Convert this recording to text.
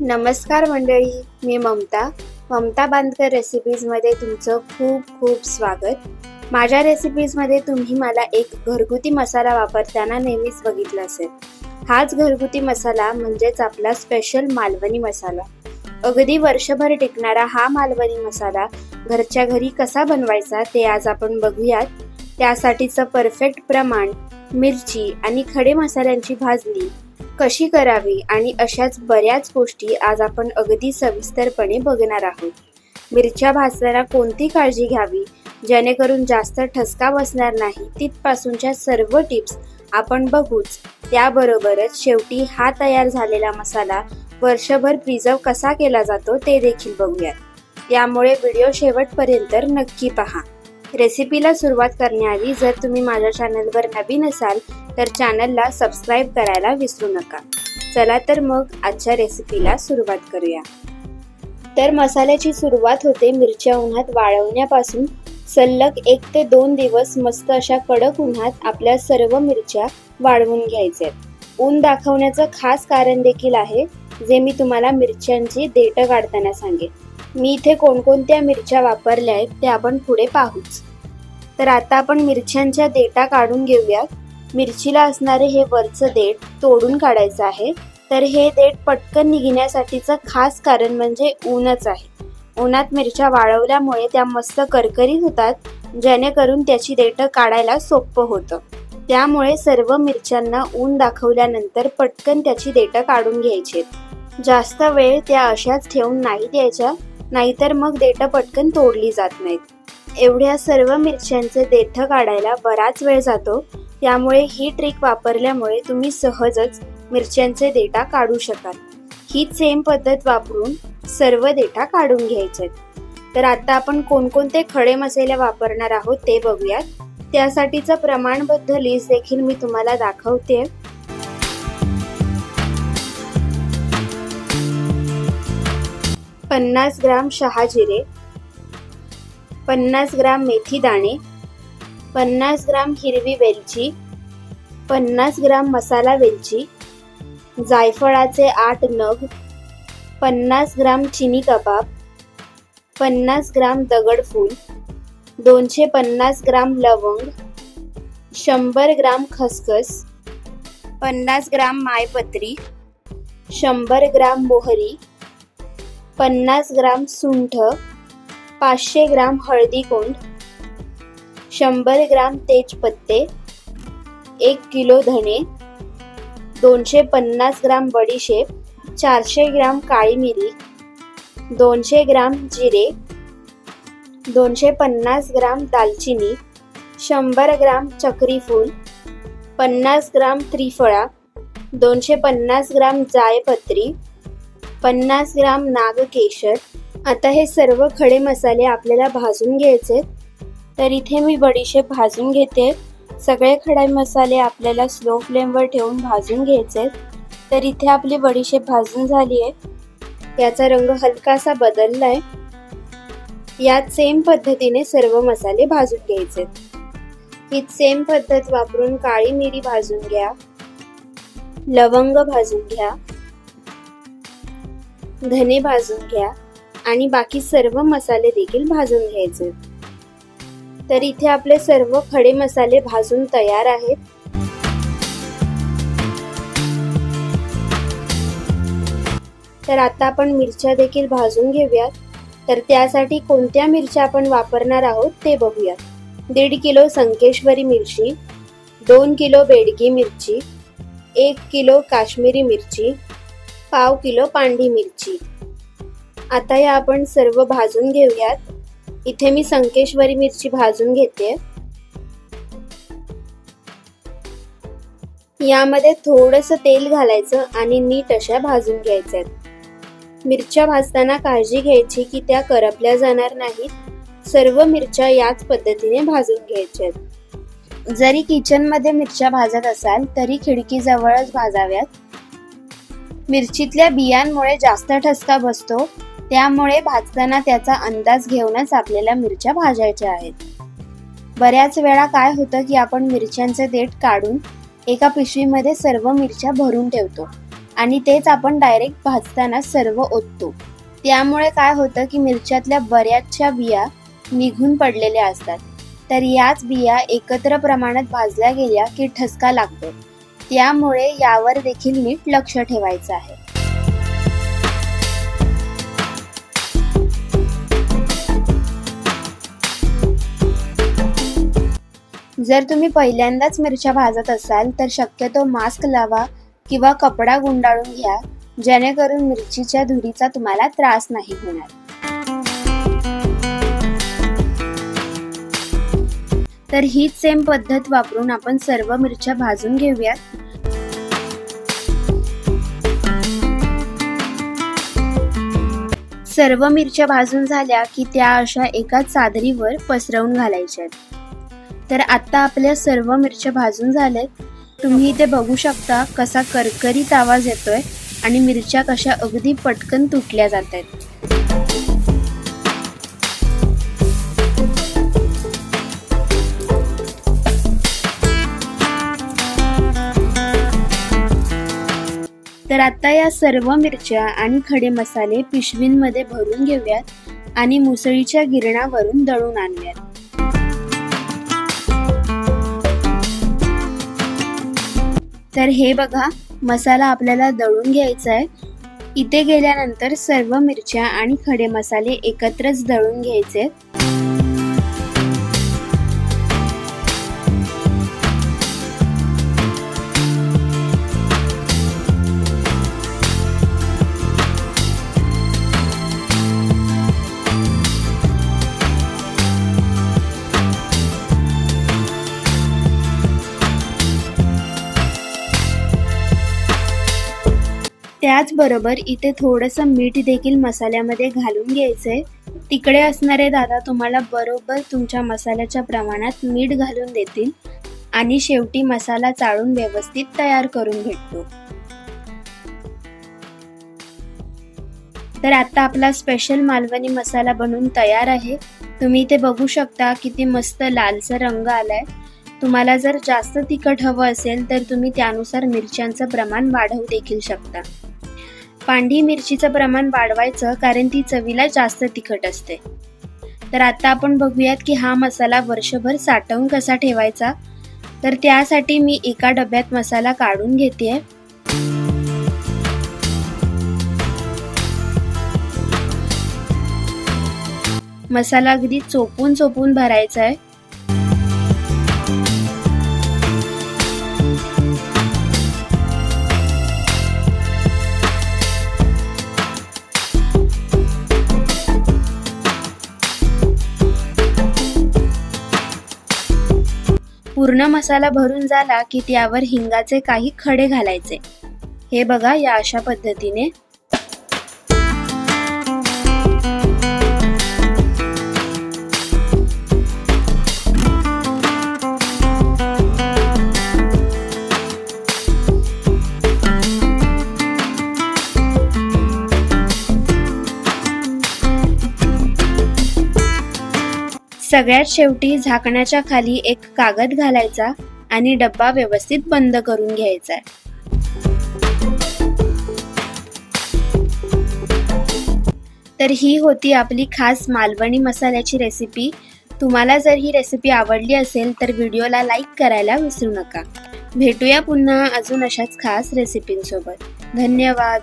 नमस्कार मंडळी, मी ममता बांदकर रेसिपीजमध्ये तुमचं खूप खूप स्वागत। माझ्या रेसिपीजमध्ये तुम्ही मला एक घरगुती मसाला वापरताना नेहमीच बघितला असेल। हाच घरगुती मसाला म्हणजेच आपला स्पेशल मालवणी मसाला। अगदी वर्षभर टिकणारा हा मालवणी मसाला घरच्या घरी कसा बनवायचा ते आज आपण बघूयात। त्यासाठीचं परफेक्ट प्रमाण, मिरची आणि खडे मसाल्यांची भाजणी कशी करावी आणि अशाच बऱ्याच गोष्टी आज आपण अगदी सविस्तरपणे बघणार आहोत। मिरच्या भाजताना कोणती काळजी घ्यावी जेणेकरून जास्त ठसका बसणार नाही, तिथपासूनच्या सर्व टिप्स आपण बघूच। त्याबरोबरच शेवटी हा तयार झालेला मसाला वर्षभर प्रिझर्व कसा केला जातो ते देखील बघूयात। त्यामुळे व्हिडिओ शेवटपर्यंत नक्की पहा। रेसिपीला सुरुवात करण्याआधी जर तुम्ही माझ्या चॅनलवर नवीन असाल तर चॅनलला सबस्क्राइब करायला विसरू नका। चला तर मग आजच्या रेसिपीला सुरुवात करूया। तर मसाल्याची सुरुवात होते मिरच्या उन्हात वाळवण्यापासून। सलग 1 ते 2 दिवस मस्त अशा कडक उन्हात आपल्या सर्व मिरच्या वाळवून घ्यायच्या। ऊन दाखवण्याचं खास कारण देखील आहे, जे मी तुम्हाला मिरच्यांची देठ काढताना सांगेन। मी इथे कोणकोणत्या मिरच्या वापरल्या आहेत ते आपण पुढे पाहूच। तर आता आपण मिरच्यांच्या देठा काढून घेऊयात। मिरचीला असणारे हे वरचं देठ तोडून काढायचं आहे। तर हे देठ पटकन निघण्यासाठीचं खास कारण म्हणजे ऊनच आहे। उन्हात मिरच्या वाळवल्यामुळे त्या मस्त करकरीत होतात, जेणेकरून त्याची देठ काढायला सोपं होतं। त्यामुळे सर्व मिरच्यांना ऊन दाखवल्यानंतर पटकन त्याची देठ काढून घ्यायची। जास्त वेळ त्या अशाच ठेवून नाही द्यायच्या, नाहीतर मग देठ पटकन तोडली जात नाहीत। एवढ्या सर्व मिरच्यांचे देठ काढायला बराच वेळ जातो, त्यामुळे ही ट्रिक वापरल्यामुळे तुम्ही सहजच मिरच्यांचे देठ काढू शकाल। ही सेम पद्धत वापरून सर्व देठ काढून घ्यायचे। तर आता आपण कोणकोणते खडे मसाले वापरणार आहोत ते बघूयात। त्यासाठीचं प्रमाणबद्ध लिस्ट देखील मी तुम्हाला दाखवते। 50 ग्राम शहाजिरे, 50 ग्राम मेथी दाणे, 50 ग्राम हिरवी वेलची, 50 ग्राम मसाला वेलची, जायफळाचे 8 नग, 50 ग्राम चिनी कबाब, 50 ग्राम दगडफूल, 250 ग्राम लवंग, 100 ग्राम खसखस, 50 ग्राम मायपत्री, 100 ग्राम मोहरी, 50 ग्राम सुंठ, 500 ग्राम हळदी कोंड, 100 ग्राम तेजपत्ते, 1 किलो धणे, 250 ग्राम बडीशेप, 400 ग्राम काळी मिरी, 200 ग्राम जिरे, 250 ग्राम दालचिनी, 100 ग्राम चक्रीफूल, 50 ग्राम त्रिफळा, 250 ग्राम जायपत्री, 50 ग्राम नागकेशर। आता हे सर्व खडे मसाले आपल्याला भाजून घ्यायचे। तर इथे मी बडीशेप भाजून घेते। सगळे खडे मसाले आपल्याला स्लो फ्लेमवर ठेवून भाजून घ्यायचे। तर इथे आपली बडीशेप भाजून झाली आहे, याचा रंग हलकासा बदललाय। यात सेम पद्धतीने सर्व मसाले भाजून घ्यायचे। हीच सेम पद्धत वापरून काळी मिरी भाजून घ्या, लवंग भाजून घ्या, धने भाजून घ्या आणि बाकी सर्व मसाले देखील भाजून घ्यायचे। तर इथे आपले सर्व खडे मसाले भाजून तयार आहेत। तर आता आपण मिरच्या देखील भाजून घेऊयात। तर त्यासाठी कोणत्या मिरच्या आपण वापरणार आहोत ते बघूयात। 1.5 किलो संकेश्वरी मिरची, 2 किलो बेडगी मिरची, 1 किलो काश्मीरी मिरची, 1/2 किलो पांढरी मिरची। आता या आपण सर्व भाजून घेऊयात। इथे मी संकेश्वरी मिरची भाजून घेते। यामध्ये थोडंसं तेल घालायचं आणि नीट अशा भाजून घ्यायच्या। मिरच्या भाजताना काळजी घ्यायची की त्या करपल्या जाणार नाहीत। सर्व मिरच्या याच पद्धतीने भाजून घ्यायच्या। जरी किचनमध्ये मिरच्या भाजत असाल तरी खिडकीजवळच भाजाव्यात। मिरचीतल्या बियांमुळे जास्त ठसका बसतो, त्यामुळे भाजताना त्याचा अंदाज घेऊनच आपल्याला मिरच्या भाजायच्या आहेत। बऱ्याच वेळा काय होतं की आपण मिरच्यांचे देठ काढून एका पिशवीमध्ये सर्व मिरच्या भरून ठेवतो आणि तेच आपण डायरेक्ट भाजताना सर्व ओततो। त्यामुळे काय होतं की मिरच्यातल्या बऱ्याचशा बिया निघून पडलेल्या असतात, तर याच बिया एकत्र प्रमाणात भाजल्या गेल्या की ठसका लागतो। त्यामुळे यावर देखील नीट लक्ष ठेवायचं आहे। जर तुम्ही पहिल्यांदाच मिरच्या भाजत असाल तर शक्यतो मास्क लावा किंवा कपडा गुंडाळून घ्या, जेणेकरून मिरचीच्या धुरीचा तुम्हाला त्रास नाही होणार। तर हीच सेम पद्धत वापरून आपण सर्व मिरच्या भाजून घेऊयात। सर्व मिरच्या भाजून झाल्या की त्या अशा एका चादरीवर पसरवून घालायच्या। तर आता आपल्या सर्व मिरच्या भाजून झाल्यात। तुम्ही इथे बघू शकता कसा करकरीत आवाज येतोय आणि मिरच्या कशा अगदी पटकन तुटल्या जातात। तर आता या सर्व मिरच्या आणि खडे मसाले पिशवींमध्ये भरून घेऊयात आणि मुसळीच्या गिरणावरून दळून आणूयात। तर हे बघा, मसाला आपल्याला दळून घ्यायचा आहे। इथे गेल्यानंतर सर्व मिरच्या आणि खडे मसाले एकत्रच दळून घ्यायचे। त्याचबरोबर इथे थोडंसं मीठ देखील मसाल्यामध्ये घालून घ्यायचंय। तिकडे असणारे दादा तुम्हाला बरोबर तुमच्या मसाल्याच्या प्रमाणात मीठ घालून देतील आणि शेवटी मसाला चाळून व्यवस्थित तयार करून भेटतो। तर आता आपला स्पेशल मालवणी मसाला बनवून तयार आहे। तुम्ही इथे बघू शकता किती मस्त लालसर रंग आलाय। तुम्हाला जर जास्त तिखट हवं असेल तर तुम्ही त्यानुसार मिरच्यांचं प्रमाण वाढवू देखील शकता। पांढरी मिरचीचं प्रमाण वाढवायचं कारण ती चवीला जास्त तिखट असते। तर आता आपण बघूयात की हा मसाला वर्षभर साठवून कसा ठेवायचा। तर त्यासाठी मी एका डब्यात मसाला काढून घेतेय। मसाला अगदी चोपून चोपून भरायचा आहे। पूर्ण मसाला भरून झाला की त्यावर हिंगाचे काही खडे घालायचे। हे बघा, या अशा पद्धतीने। सगळ्यात शेवटी झाकणाच्या खाली एक कागद घालायचा आणि डब्बा व्यवस्थित बंद करून घ्यायचा। तर ही होती आपली खास मालवणी मसाल्याची रेसिपी। तुम्हाला जर ही रेसिपी आवडली असेल तर व्हिडिओला लाईक करायला विसरू नका। भेटूया पुन्हा अजून अशाच खास रेसिपींसोबत। धन्यवाद।